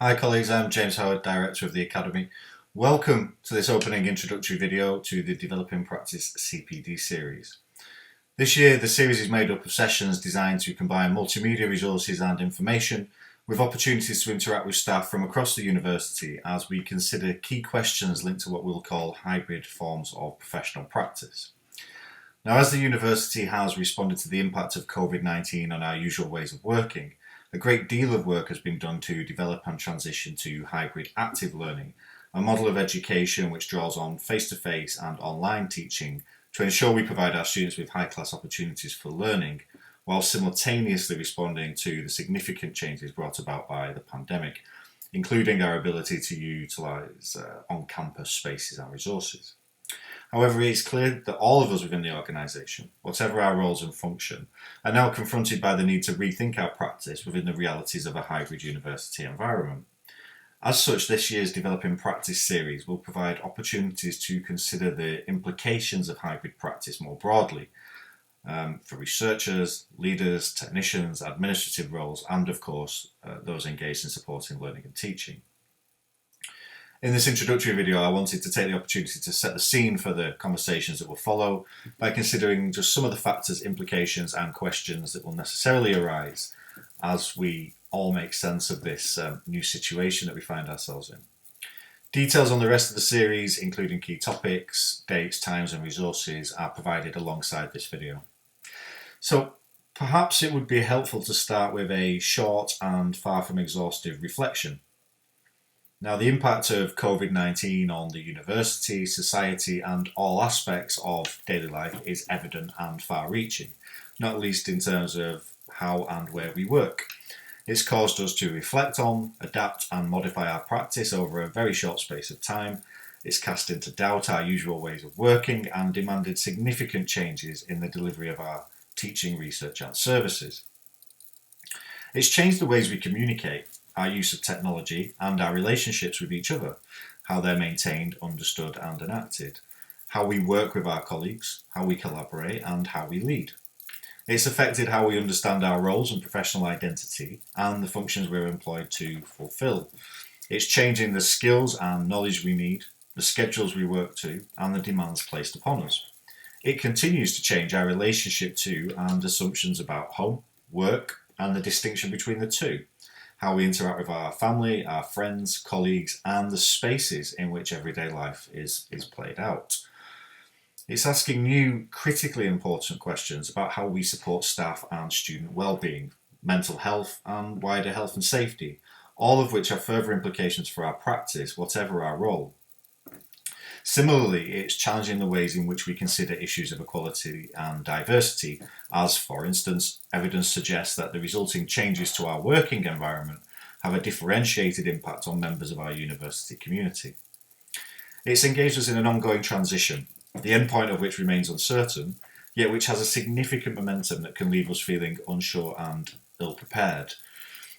Hi colleagues, I'm James Howard, Director of the Academy. Welcome to this opening introductory video to the Developing Practice CPD series. This year the series is made up of sessions designed to combine multimedia resources and information with opportunities to interact with staff from across the university as we consider key questions linked to what we'll call hybrid forms of professional practice. Now, as the university has responded to the impact of COVID-19 on our usual ways of working, a great deal of work has been done to develop and transition to hybrid active learning, a model of education which draws on face-to-face and online teaching to ensure we provide our students with high-class opportunities for learning, while simultaneously responding to the significant changes brought about by the pandemic, including our ability to utilise on-campus spaces and resources. However, it is clear that all of us within the organisation, whatever our roles and function, are now confronted by the need to rethink our practice within the realities of a hybrid university environment. As such, this year's Developing Practice series will provide opportunities to consider the implications of hybrid practice more broadly for researchers, leaders, technicians, administrative roles, and of course, those engaged in supporting learning and teaching. In this introductory video, I wanted to take the opportunity to set the scene for the conversations that will follow by considering just some of the factors, implications and questions that will necessarily arise as we all make sense of this new situation that we find ourselves in. Details on the rest of the series, including key topics, dates, times and resources, are provided alongside this video. So perhaps it would be helpful to start with a short and far from exhaustive reflection. Now, the impact of COVID-19 on the university, society and all aspects of daily life is evident and far-reaching, not least in terms of how and where we work. It's caused us to reflect on, adapt and modify our practice over a very short space of time. It's cast into doubt our usual ways of working and demanded significant changes in the delivery of our teaching, research and services. It's changed the ways we communicate, our use of technology and our relationships with each other, how they're maintained, understood and enacted, how we work with our colleagues, how we collaborate and how we lead. It's affected how we understand our roles and professional identity and the functions we're employed to fulfill. It's changing the skills and knowledge we need, the schedules we work to and the demands placed upon us. It continues to change our relationship to and assumptions about home, work and the distinction between the two, how we interact with our family, our friends, colleagues, and the spaces in which everyday life is played out. It's asking new, critically important questions about how we support staff and student well-being, mental health, and wider health and safety, all of which have further implications for our practice, whatever our role. Similarly, it's challenging the ways in which we consider issues of equality and diversity, as, for instance, evidence suggests that the resulting changes to our working environment have a differentiated impact on members of our university community. It's engaged us in an ongoing transition, the endpoint of which remains uncertain, yet which has a significant momentum that can leave us feeling unsure and ill-prepared.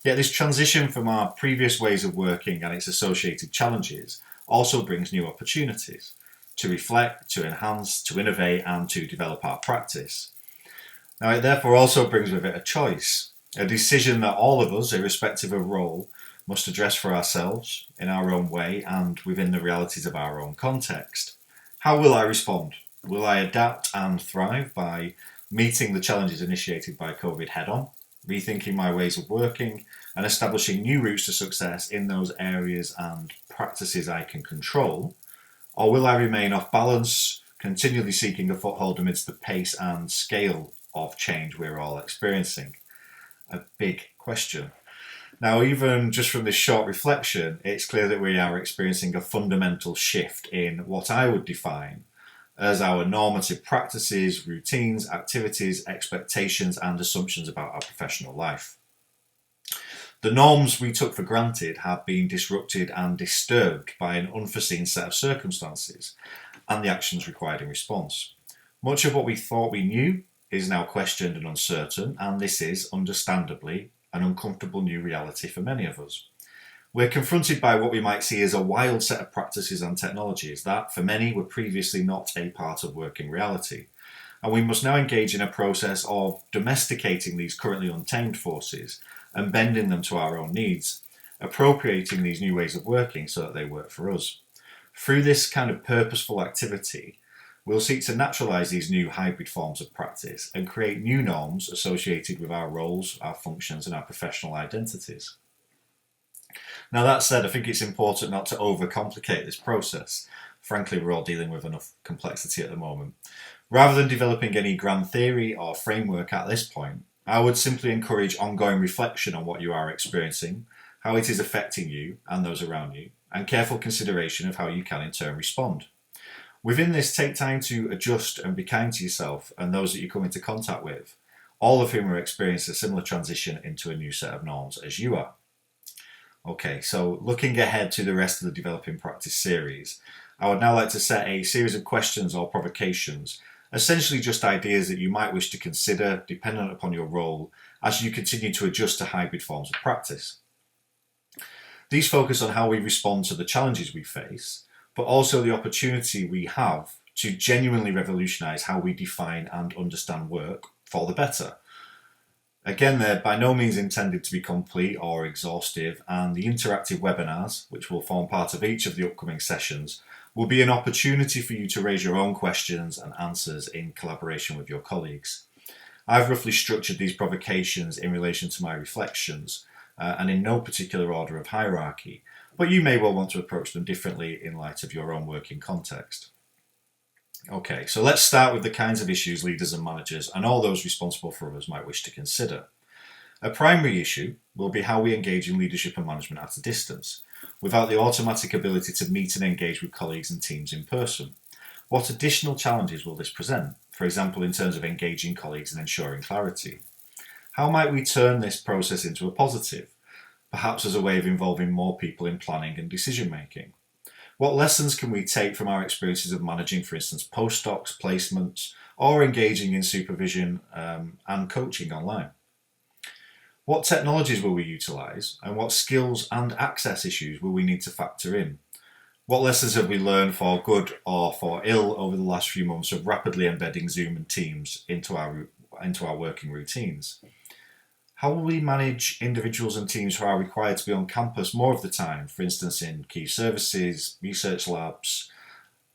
Yet this transition from our previous ways of working and its associated challenges also brings new opportunities to reflect, to enhance, to innovate and to develop our practice. Now, it therefore also brings with it a choice, a decision that all of us, irrespective of role, must address for ourselves in our own way and within the realities of our own context. How will I respond? Will I adapt and thrive by meeting the challenges initiated by COVID head-on, rethinking my ways of working and establishing new routes to success in those areas and practices I can control? Or will I remain off balance, continually seeking a foothold amidst the pace and scale of change we're all experiencing? A big question. Now, even just from this short reflection, it's clear that we are experiencing a fundamental shift in what I would define as our normative practices, routines, activities, expectations and assumptions about our professional life. The norms we took for granted have been disrupted and disturbed by an unforeseen set of circumstances and the actions required in response. Much of what we thought we knew is now questioned and uncertain, and this is, understandably, an uncomfortable new reality for many of us. We're confronted by what we might see as a wild set of practices and technologies that, for many, were previously not a part of working reality. And we must now engage in a process of domesticating these currently untamed forces and bending them to our own needs, appropriating these new ways of working so that they work for us. Through this kind of purposeful activity, we'll seek to naturalise these new hybrid forms of practice and create new norms associated with our roles, our functions, and our professional identities. Now, that said, I think it's important not to overcomplicate this process. Frankly, we're all dealing with enough complexity at the moment. Rather than developing any grand theory or framework at this point, I would simply encourage ongoing reflection on what you are experiencing, how it is affecting you and those around you, and careful consideration of how you can in turn respond. Within this, take time to adjust and be kind to yourself and those that you come into contact with, all of whom are experiencing a similar transition into a new set of norms as you are. Okay, so looking ahead to the rest of the Developing Practice series, I would now like to set a series of questions or provocations, essentially just ideas that you might wish to consider dependent upon your role as you continue to adjust to hybrid forms of practice. These focus on how we respond to the challenges we face, but also the opportunity we have to genuinely revolutionise how we define and understand work for the better. Again, they're by no means intended to be complete or exhaustive, and the interactive webinars, which will form part of each of the upcoming sessions, will be an opportunity for you to raise your own questions and answers in collaboration with your colleagues. I've roughly structured these provocations in relation to my reflections, and in no particular order of hierarchy, but you may well want to approach them differently in light of your own working context. Okay, so let's start with the kinds of issues leaders and managers and all those responsible for others might wish to consider. A primary issue will be how we engage in leadership and management at a distance, without the automatic ability to meet and engage with colleagues and teams in person. What additional challenges will this present, for example in terms of engaging colleagues and ensuring clarity? How might we turn this process into a positive, perhaps as a way of involving more people in planning and decision making? What lessons can we take from our experiences of managing, for instance, postdocs, placements, or engaging in supervision and coaching online? What technologies will we utilise, and what skills and access issues will we need to factor in? What lessons have we learned for good or for ill over the last few months of rapidly embedding Zoom and Teams into our working routines? How will we manage individuals and teams who are required to be on campus more of the time, for instance in key services, research labs,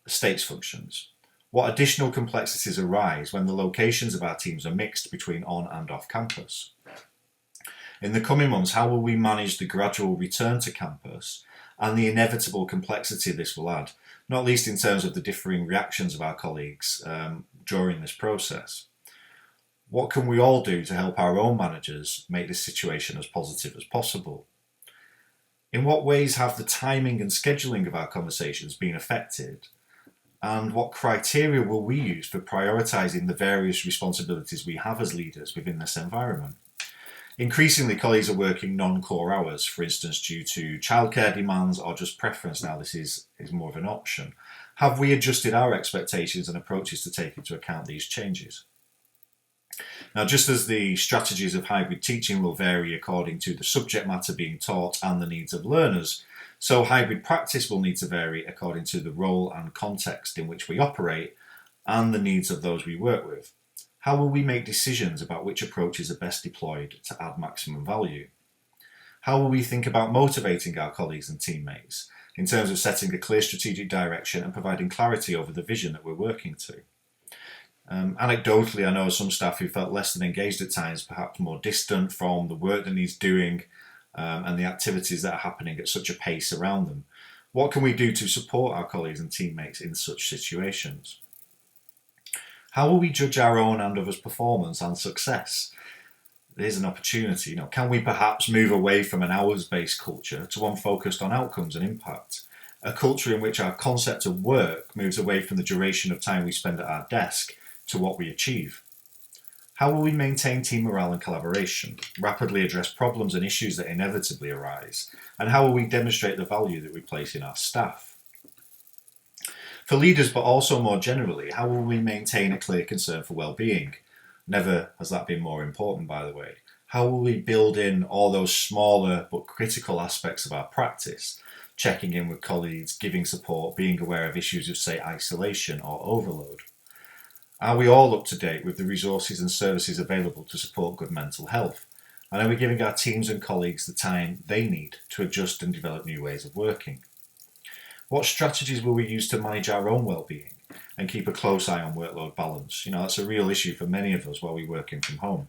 estates functions? What additional complexities arise when the locations of our teams are mixed between on and off campus? In the coming months, how will we manage the gradual return to campus and the inevitable complexity this will add, not least in terms of the differing reactions of our colleagues during this process? What can we all do to help our own managers make this situation as positive as possible? In what ways have the timing and scheduling of our conversations been affected? And what criteria will we use for prioritising the various responsibilities we have as leaders within this environment? Increasingly, colleagues are working non-core hours, for instance, due to childcare demands or just preference. Now this is more of an option. Have we adjusted our expectations and approaches to take into account these changes? Now, just as the strategies of hybrid teaching will vary according to the subject matter being taught and the needs of learners, so hybrid practice will need to vary according to the role and context in which we operate and the needs of those we work with. How will we make decisions about which approaches are best deployed to add maximum value? How will we think about motivating our colleagues and teammates in terms of setting a clear strategic direction and providing clarity over the vision that we're working to? Anecdotally, I know some staff who felt less than engaged at times, perhaps more distant from the work that needs doing and the activities that are happening at such a pace around them. What can we do to support our colleagues and teammates in such situations? How will we judge our own and others' performance and success? There's an opportunity. Can we perhaps move away from an hours-based culture to one focused on outcomes and impact? A culture in which our concept of work moves away from the duration of time we spend at our desk to what we achieve. How will we maintain team morale and collaboration, rapidly address problems and issues that inevitably arise, and how will we demonstrate the value that we place in our staff? For leaders, but also more generally, how will we maintain a clear concern for well-being? Never has that been more important, by the way. How will we build in all those smaller but critical aspects of our practice, checking in with colleagues, giving support, being aware of issues of, say, isolation or overload? Are we all up to date with the resources and services available to support good mental health? And are we giving our teams and colleagues the time they need to adjust and develop new ways of working? What strategies will we use to manage our own well-being and keep a close eye on workload balance? That's a real issue for many of us while we're working from home.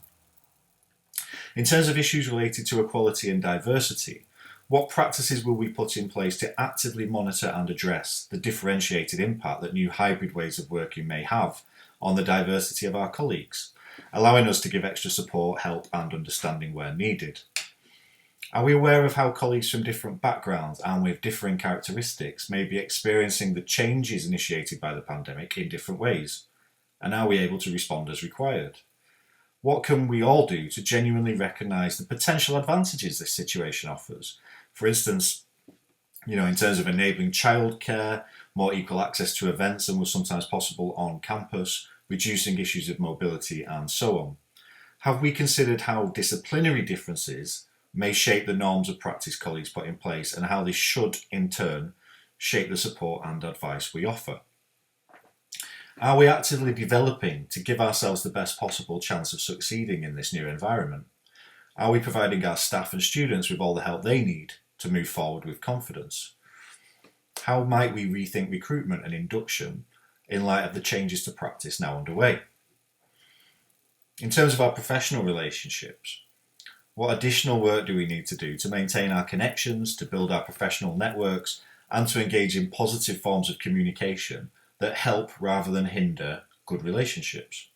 In terms of issues related to equality and diversity, what practices will we put in place to actively monitor and address the differentiated impact that new hybrid ways of working may have on the diversity of our colleagues, allowing us to give extra support, help and understanding where needed? Are we aware of how colleagues from different backgrounds and with differing characteristics may be experiencing the changes initiated by the pandemic in different ways? And are we able to respond as required? What can we all do to genuinely recognise the potential advantages this situation offers? For instance, in terms of enabling childcare, more equal access to events than was sometimes possible on campus, reducing issues of mobility and so on. Have we considered how disciplinary differences may shape the norms of practice colleagues put in place and how this should, in turn, shape the support and advice we offer? Are we actively developing to give ourselves the best possible chance of succeeding in this new environment? Are we providing our staff and students with all the help they need to move forward with confidence? How might we rethink recruitment and induction in light of the changes to practice now underway? In terms of our professional relationships, what additional work do we need to do to maintain our connections, to build our professional networks, and to engage in positive forms of communication that help rather than hinder good relationships?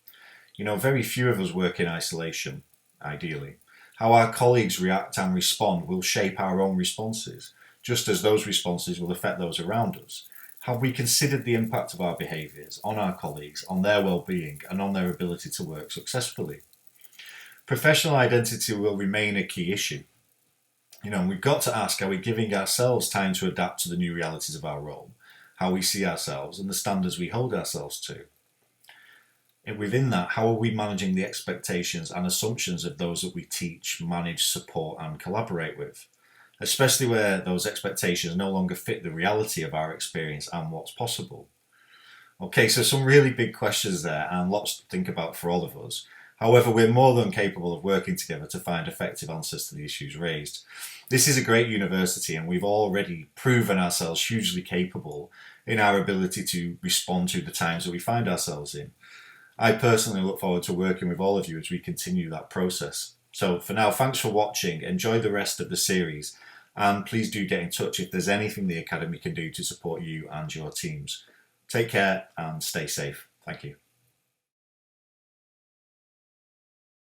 Very few of us work in isolation, ideally. How our colleagues react and respond will shape our own responses, just as those responses will affect those around us. Have we considered the impact of our behaviours on our colleagues, on their well-being, and on their ability to work successfully? Professional identity will remain a key issue. We've got to ask, are we giving ourselves time to adapt to the new realities of our role, how we see ourselves and the standards we hold ourselves to? And within that, how are we managing the expectations and assumptions of those that we teach, manage, support and collaborate with, especially where those expectations no longer fit the reality of our experience and what's possible? Okay, so some really big questions there and lots to think about for all of us. However, we're more than capable of working together to find effective answers to the issues raised. This is a great university and we've already proven ourselves hugely capable in our ability to respond to the times that we find ourselves in. I personally look forward to working with all of you as we continue that process. So for now, thanks for watching, enjoy the rest of the series, and please do get in touch if there's anything the Academy can do to support you and your teams. Take care and stay safe. Thank you.